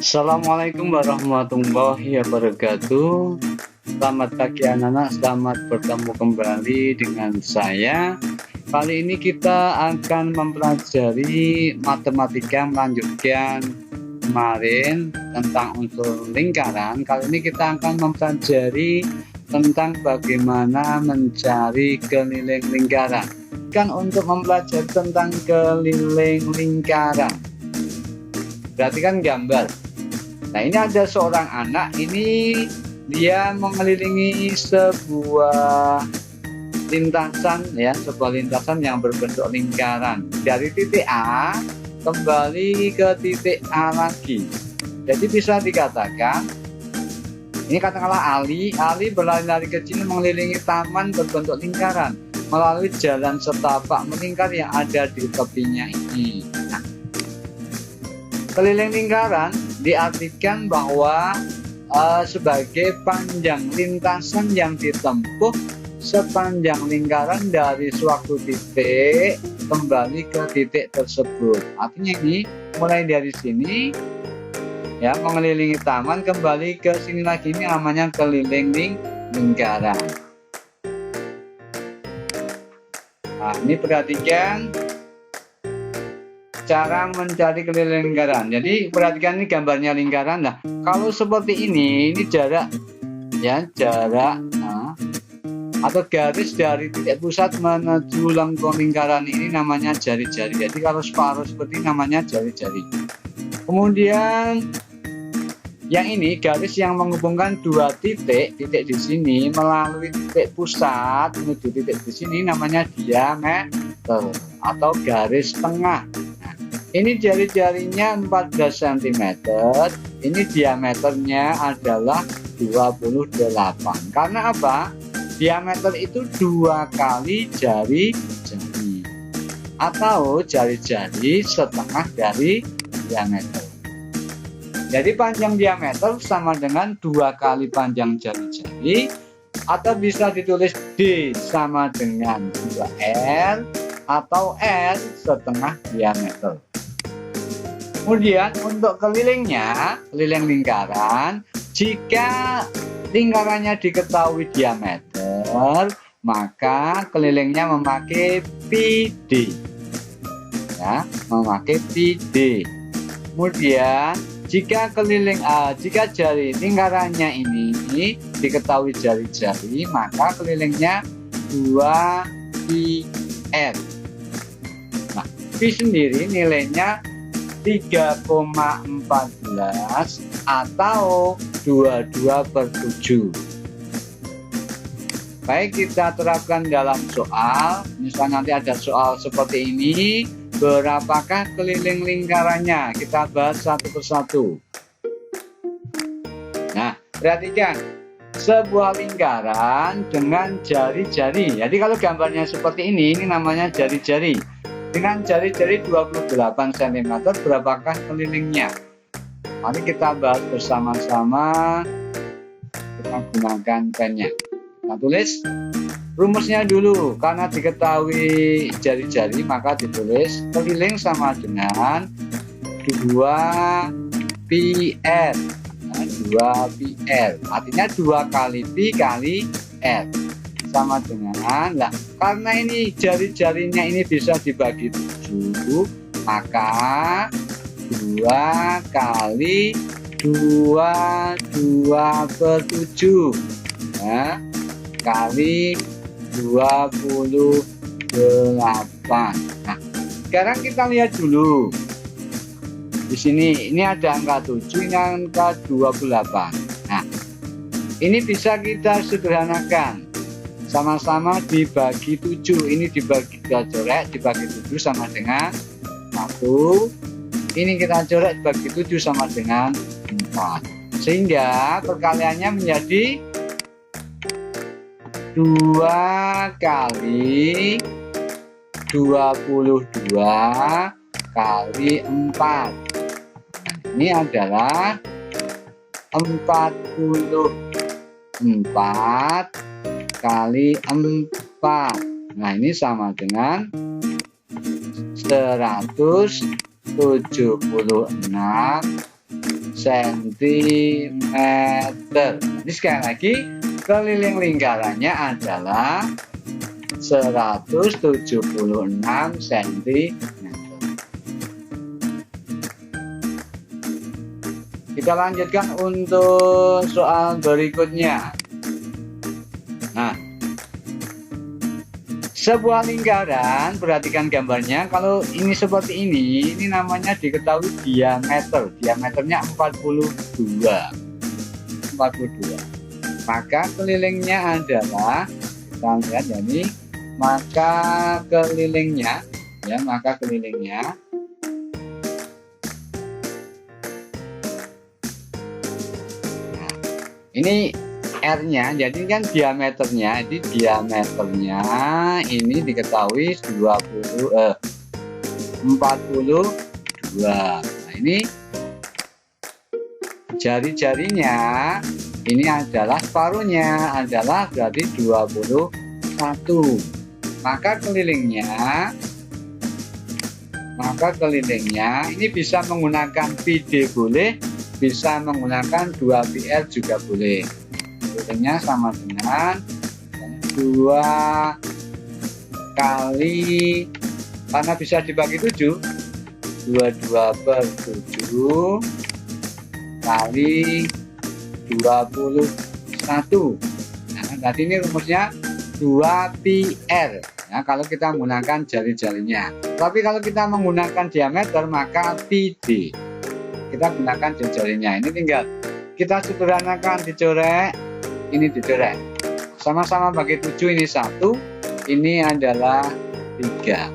Assalamualaikum warahmatullahi wabarakatuh. Selamat pagi anak-anak, selamat bertemu kembali dengan saya. Kali ini kita akan mempelajari matematika melanjutkan kemarin tentang unsur lingkaran. Kali ini kita akan mempelajari tentang bagaimana mencari keliling lingkaran. Kan untuk mempelajari tentang keliling lingkaran, perhatikan gambar. Nah, ini ada seorang anak, ini dia mengelilingi sebuah lintasan ya, sebuah lintasan yang berbentuk lingkaran. Dari titik A kembali ke titik A lagi. Jadi bisa dikatakan, ini katakanlah Ali berlari-lari kecil mengelilingi taman berbentuk lingkaran melalui jalan setapak melingkar yang ada di tepinya ini. Nah, keliling lingkaran diartikan bahwa sebagai panjang lintasan yang ditempuh sepanjang lingkaran dari suatu titik kembali ke titik tersebut. Artinya ini mulai dari sini ya, mengelilingi taman kembali ke sini lagi, ini namanya keliling lingkaran. Nah, ini perhatikan cara mencari keliling lingkaran. Jadi perhatikan ini gambarnya lingkaran. Nah, kalau seperti ini jarak ya, atau garis dari titik pusat menuju lengkung lingkaran ini namanya jari-jari. Jadi kalau separuh seperti ini namanya jari-jari. Kemudian yang ini garis yang menghubungkan dua titik di sini melalui titik pusat menuju titik di sini namanya diameter atau garis tengah. Ini jari-jarinya 14 cm, ini diameternya adalah 28. Karena apa? Diameter itu 2 kali jari-jari atau jari-jari setengah dari diameter. Jadi panjang diameter sama dengan 2 kali panjang jari-jari, atau bisa ditulis D sama dengan 2L atau L setengah diameter. Kemudian untuk kelilingnya, keliling lingkaran, jika lingkarannya diketahui diameter, maka kelilingnya memakai PD. Ya, memakai PD. Kemudian jika jari lingkarannya ini diketahui jari-jari, maka kelilingnya 2πr. Nah, Pi sendiri nilainya 3,14 atau 22/7. Baik, kita terapkan dalam soal. Misal nanti ada soal seperti ini, berapakah keliling lingkarannya? Kita bahas satu persatu. Nah, perhatikan sebuah lingkaran dengan jari-jari. Jadi kalau gambarnya seperti ini namanya jari-jari. Dengan jari-jari 28 cm, berapakah kelilingnya? Mari kita bahas bersama-sama. Kita gunakan pennya. Kita tulis rumusnya dulu. Karena diketahui jari-jari, maka ditulis keliling sama dengan 2πr. Nah, 2πr. Artinya 2 kali Pi kali R. Sama dengan, nah, karena ini jari-jarinya ini bisa dibagi 7, maka 2 kali 2/7 ya, kali 28. Nah, sekarang kita lihat dulu di sini, ini ada angka 7, ini angka 28. Nah, ini bisa kita sederhanakan. Sama-sama dibagi 7, ini dibagi 2 coret, dibagi 7 sama dengan 1. Ini kita coret dibagi 7 sama dengan 4. Sehingga perkaliannya menjadi 2 kali 22 kali 4. Nah, ini adalah 44 kali 4. Nah, ini sama dengan 176 sentimeter. Ini sekali lagi, keliling lingkarannya adalah 176 cm. Kita lanjutkan untuk soal berikutnya. Nah, sebuah lingkaran, perhatikan gambarnya. Kalau ini seperti ini namanya diketahui diameter. Diameternya 42. Maka kelilingnya adalah, kita lihat ya ini, maka kelilingnya ini R-nya, jadi kan diameternya ini diketahui 42. Nah, ini jari-jarinya ini adalah separuhnya, adalah berarti 21. Maka kelilingnya ini bisa menggunakan PD boleh, bisa menggunakan 2PR juga boleh. Kelilingnya sama dengan 2 kali, karena bisa dibagi 7, 22/7 kali 21. Nah, berarti ini rumusnya 2PR. Nah, kalau kita menggunakan jari-jarinya. Tapi kalau kita menggunakan diameter maka PD. Kita gunakan jari-jarinya. Ini tinggal kita sederhanakan, dicorek, ini dicorek. Sama-sama bagi 7, ini 1, ini adalah 3.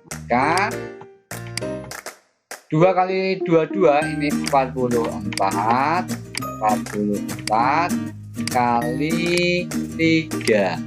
Maka 2 kali 22 ini 44 kali 3.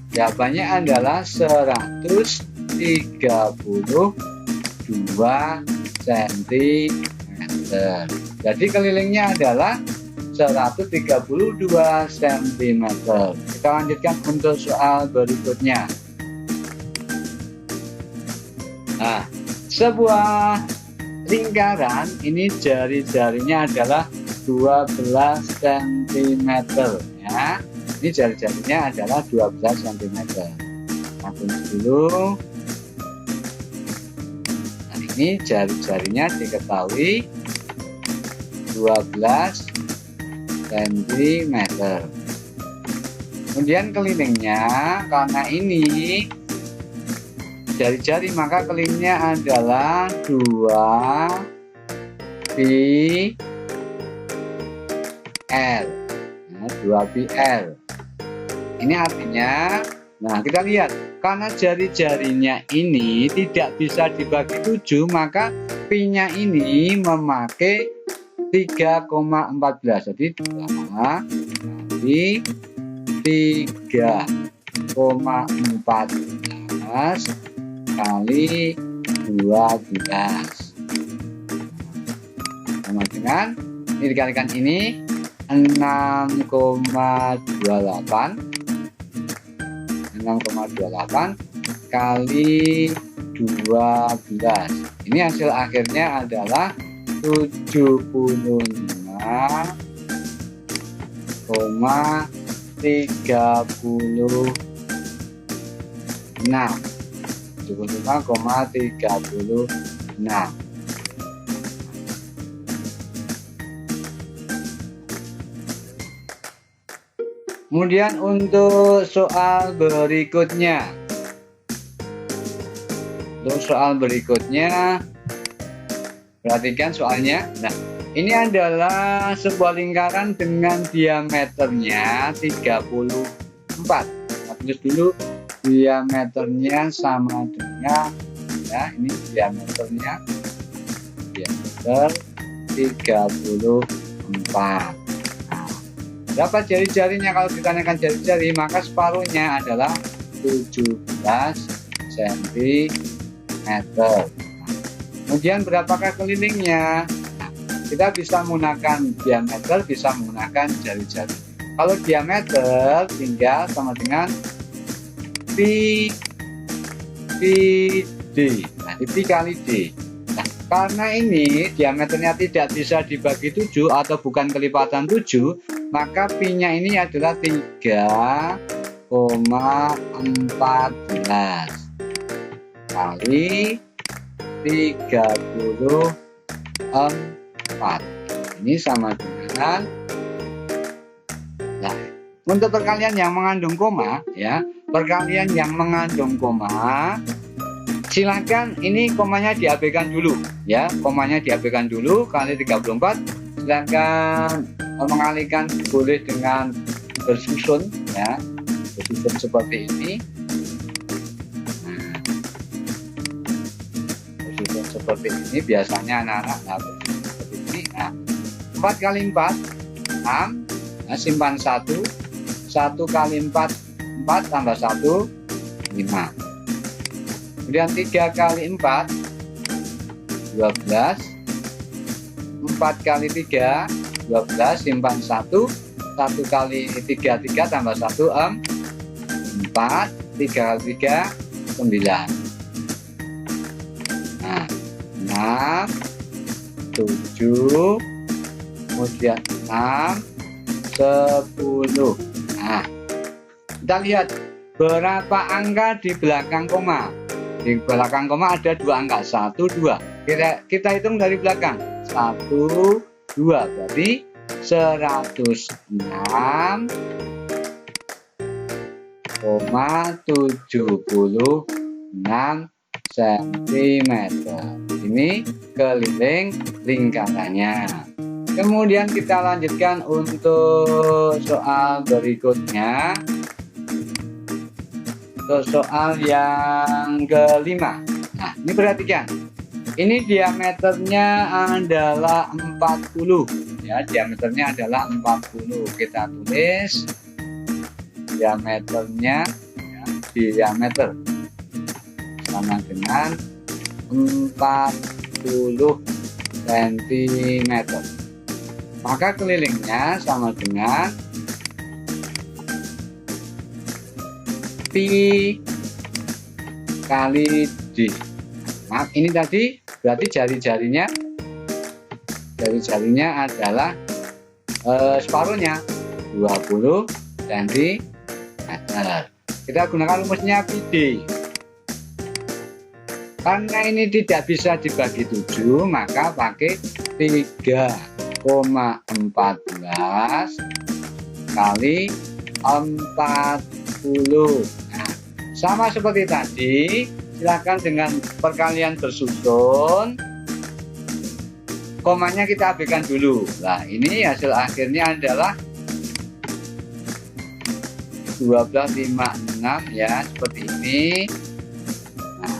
Jawabannya adalah 132 cm. Jadi kelilingnya adalah 132 cm. Kita lanjutkan untuk soal berikutnya. Nah, sebuah lingkaran ini jari-jarinya adalah 12 cm ya. Ini jari-jarinya adalah 12 cm. Kita tulis dulu. Nah, ini jari-jarinya diketahui 12 cm. Kemudian kelilingnya, karena ini jari-jari maka kelilingnya adalah 2πr. Nah, 2πr. Ini artinya, nah kita lihat, karena jari-jarinya ini tidak bisa dibagi 7, maka pi-nya ini memakai 3,14. Jadi 2 kali 3,14 kali 12 sama dengan ini dikalikan ini 6,28 kali 12. Ini hasil akhirnya adalah 75,36. Kemudian untuk soal berikutnya. Perhatikan soalnya. Nah, ini adalah sebuah lingkaran dengan diameternya 34. Kita tulis dulu, diameternya sama dengan, ya ini diameter 34. Berapa jari-jarinya? Kalau ditanyakan jari-jari maka separuhnya adalah 17 cm. Kemudian berapakah kelilingnya? Nah, kita bisa menggunakan diameter, bisa menggunakan jari-jari. Kalau diameter tinggal sama dengan pi D. Nah, pi kali D. Nah, Karena ini diameternya tidak bisa dibagi 7 atau bukan kelipatan 7, maka pi-nya ini adalah 3,14 kali 34. Ini sama dengan, nah, untuk perkalian yang mengandung koma, ya, perkalian yang mengandung koma, silakan ini komanya diabaikan dulu, ya, komanya diabaikan dulu, kali 34. Silakan mengalihkan boleh dengan bersusun, ya, bersusun seperti ini. Bersusun seperti ini biasanya anak-anak seperti ini. Nah, 4 kali 4 6, nah, simpan 1 kali 4 4 tambah 1 5. Kemudian 3 kali 4 12, 4 kali 3 12, simpan 1 kali 3 3 tambah 1 4, 3 kali 3 9. Nah, 6 7, kemudian 6 10. Nah, kita lihat berapa angka di belakang koma. Di belakang koma ada 2 angka, 1 2. Kita hitung dari belakang, 1 2, berarti 106,76 cm. Ini keliling lingkarannya. Kemudian kita lanjutkan untuk soal berikutnya. Untuk soal yang kelima. Nah, ini perhatikan. Ini diameternya adalah 40. Ya, diameternya adalah 40. Kita tulis diameternya, ya, diameter sama dengan 40 cm. Maka kelilingnya sama dengan pi kali d. Maaf, ini tadi berarti jari-jarinya adalah separuhnya 20 cm. Kita gunakan rumusnya pi d. Karena ini tidak bisa dibagi 7, maka pakai 3,14 kali 40. Nah, sama seperti tadi, silakan dengan perkalian bersusun, komanya kita abaikan dulu. Nah, ini hasil akhirnya adalah 1256, ya, seperti ini. Nah,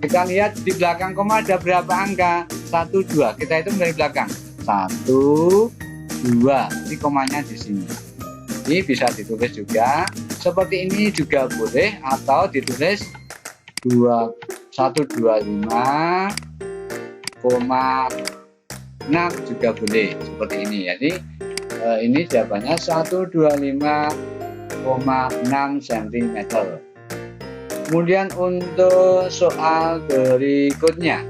kita lihat di belakang koma ada berapa angka? 1 2. Kita hitung dari belakang. 1 2. Ini komanya di sini. Ini bisa ditulis juga seperti ini juga boleh, atau ditulis 125,6 juga boleh seperti ini. Jadi ini jawabannya 125,6 cm. Kemudian untuk soal berikutnya,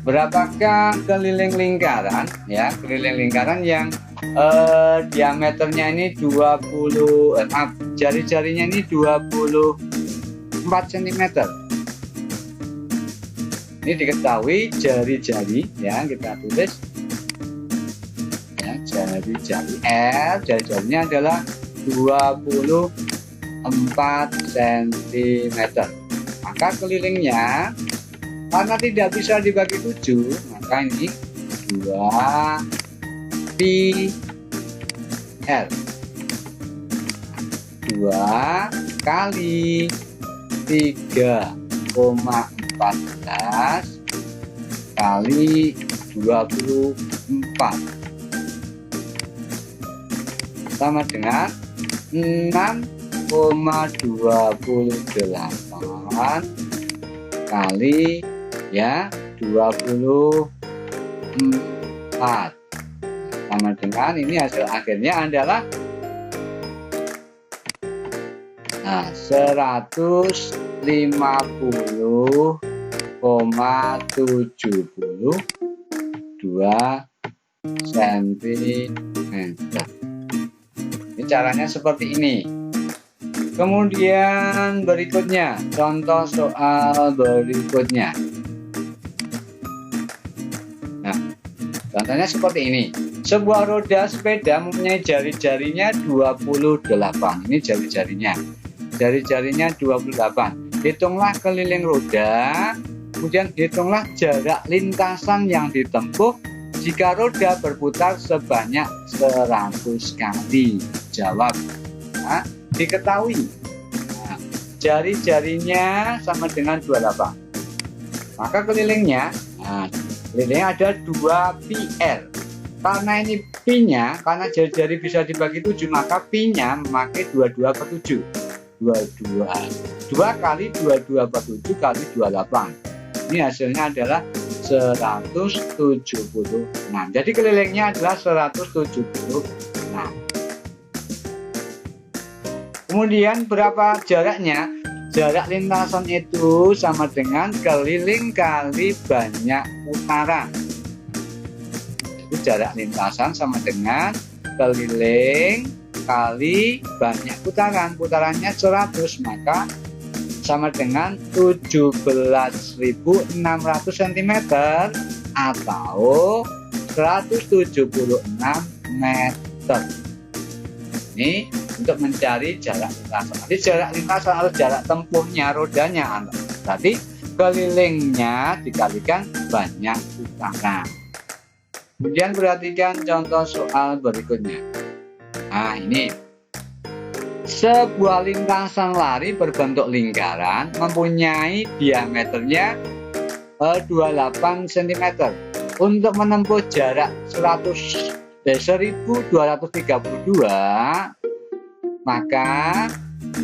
berapakah keliling lingkaran, ya, keliling lingkaran yang diameternya ini 20, jari-jarinya ini 24 cm. Ini diketahui jari-jari, ya, kita tulis, ya, jari-jari R, jari-jarinya adalah 24 cm. Maka kelilingnya karena tidak bisa dibagi 7, maka ini 2 pi L, 2 kali 3,14 kali 24 sama dengan 6,28 kali, ya, 24 sama dengan, ini hasil akhirnya adalah 106,78 cm. Ini caranya seperti ini. Kemudian berikutnya, contoh soal berikutnya. Nah, contohnya seperti ini. Sebuah roda sepeda mempunyai jari-jarinya 28. Ini jari-jarinya. Jari-jarinya 28. Hitunglah keliling roda, kemudian hitunglah jarak lintasan yang ditempuh jika roda berputar sebanyak 100 kali. Jawab. Nah, diketahui. Nah, jari-jarinya sama dengan 28. Maka kelilingnya, kelilingnya ada 2 PR. Karena ini pi-nya, karena jari-jari bisa dibagi 7, maka pi-nya memakai 22 per 7. 2 kali 22 per 7 kali 28. Ini hasilnya adalah 176. Jadi kelilingnya adalah 176. Kemudian berapa jaraknya? Jarak lintasan itu sama dengan keliling kali banyak putaran. Jadi jarak lintasan sama dengan keliling kali banyak putaran. Putarannya 100, maka sama dengan 17.600 cm atau 176 meter. Ini untuk mencari jarak lintasan. Jadi jarak lintasan atau jarak tempuhnya rodanya. Berarti kelilingnya dikalikan banyak putaran. Kemudian perhatikan contoh soal berikutnya. Nah, ini. Sebuah lintasan lari berbentuk lingkaran mempunyai diameternya 28 cm. Untuk menempuh jarak 1232, maka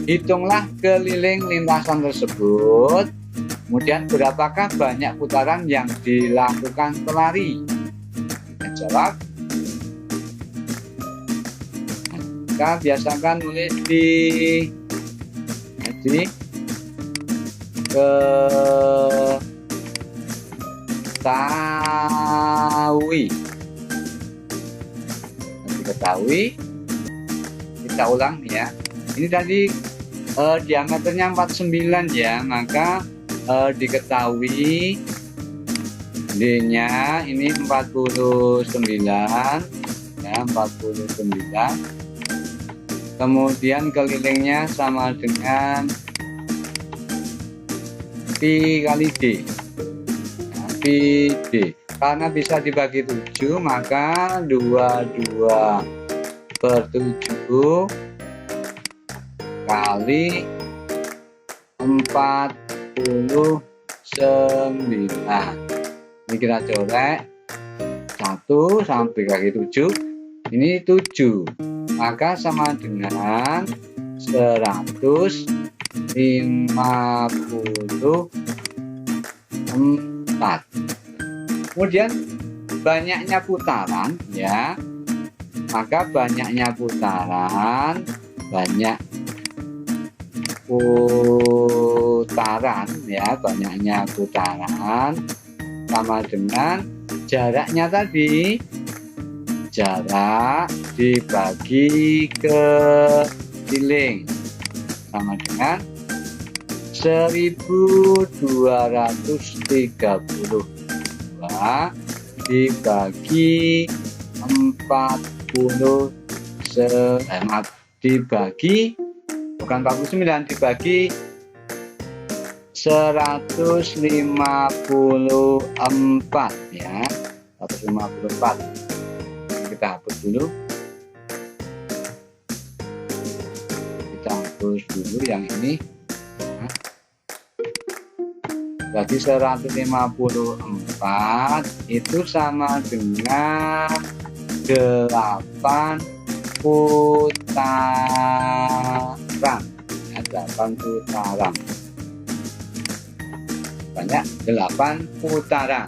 hitunglah keliling lintasan tersebut. Kemudian berapakah banyak putaran yang dilakukan pelari? Jawab. Kita biasakan nulis di diketahui. Kita ulang ya. Ini tadi diameternya 49 ya, maka diketahui D-nya ini 49 ya, 49. Kemudian kelilingnya sama dengan pi kali D. Nah, pi D. Karena bisa dibagi 7, maka 22 per 7 kali 49. Ini kita coret 1 sampai kali 7. Ini 7. Maka sama dengan 154. Kemudian banyaknya putaran ya, maka banyaknya putaran ya, banyaknya putaran sama dengan jaraknya tadi, jarak dibagi keliling sama dengan 1232 dibagi 40 dibagi bukan 49, dibagi 154 ya, 154. Kita hapus dulu, yang ini. Jadi 154 itu sama dengan 8 putaran ya, 8 putaran. Banyak 8 putaran.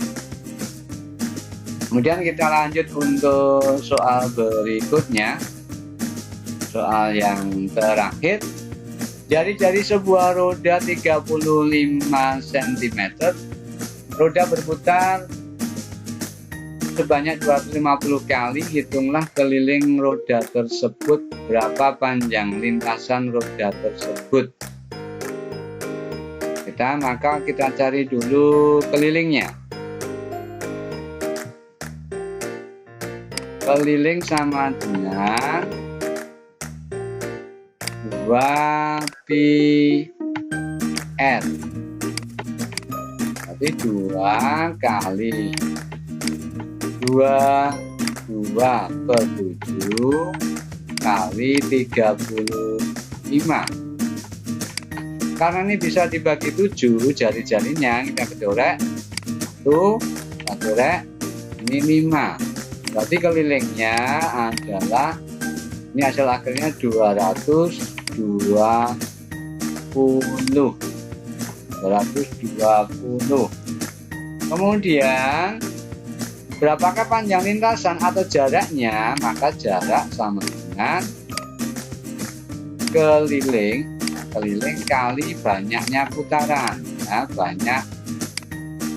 Kemudian kita lanjut untuk soal berikutnya, soal yang terakhir. Jari-jari sebuah roda 35 cm. Roda berputar sebanyak 250 kali. Hitunglah keliling roda tersebut berapa panjang lintasan roda tersebut. Maka kita cari dulu kelilingnya. Keliling sama dengan 2pi r. Berarti 2 kali 2 per 7 kali 35. Karena ini bisa dibagi 7 jari-jarinya, kita kedorek tuh, kita dorek ini 5. Berarti kelilingnya adalah, ini hasil akhirnya 220. Kemudian berapakah panjang lintasan atau jaraknya? Maka jarak sama dengan keliling kali banyaknya putaran, ya, banyak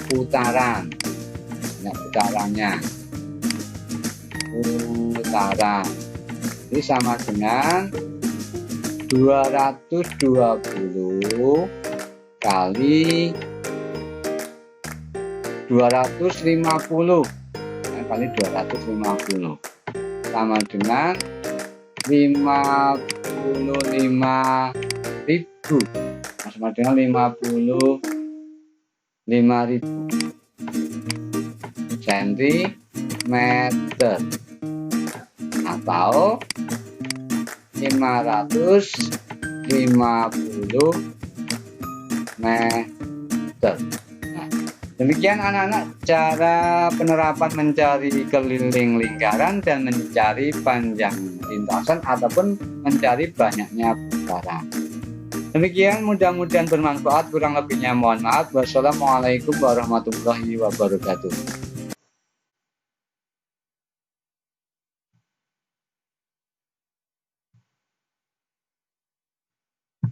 putarannya. Ini sama dengan 220 kali 250, ya, kali 250 sama dengan 55.000, sama dengan 55.000 cm atau 550 meter. Nah, demikian anak-anak cara penerapan mencari keliling lingkaran dan mencari panjang lintasan ataupun mencari banyaknya putaran. Demikian, mudah-mudahan bermanfaat. Kurang lebihnya mohon maaf. Wassalamualaikum warahmatullahi wabarakatuh.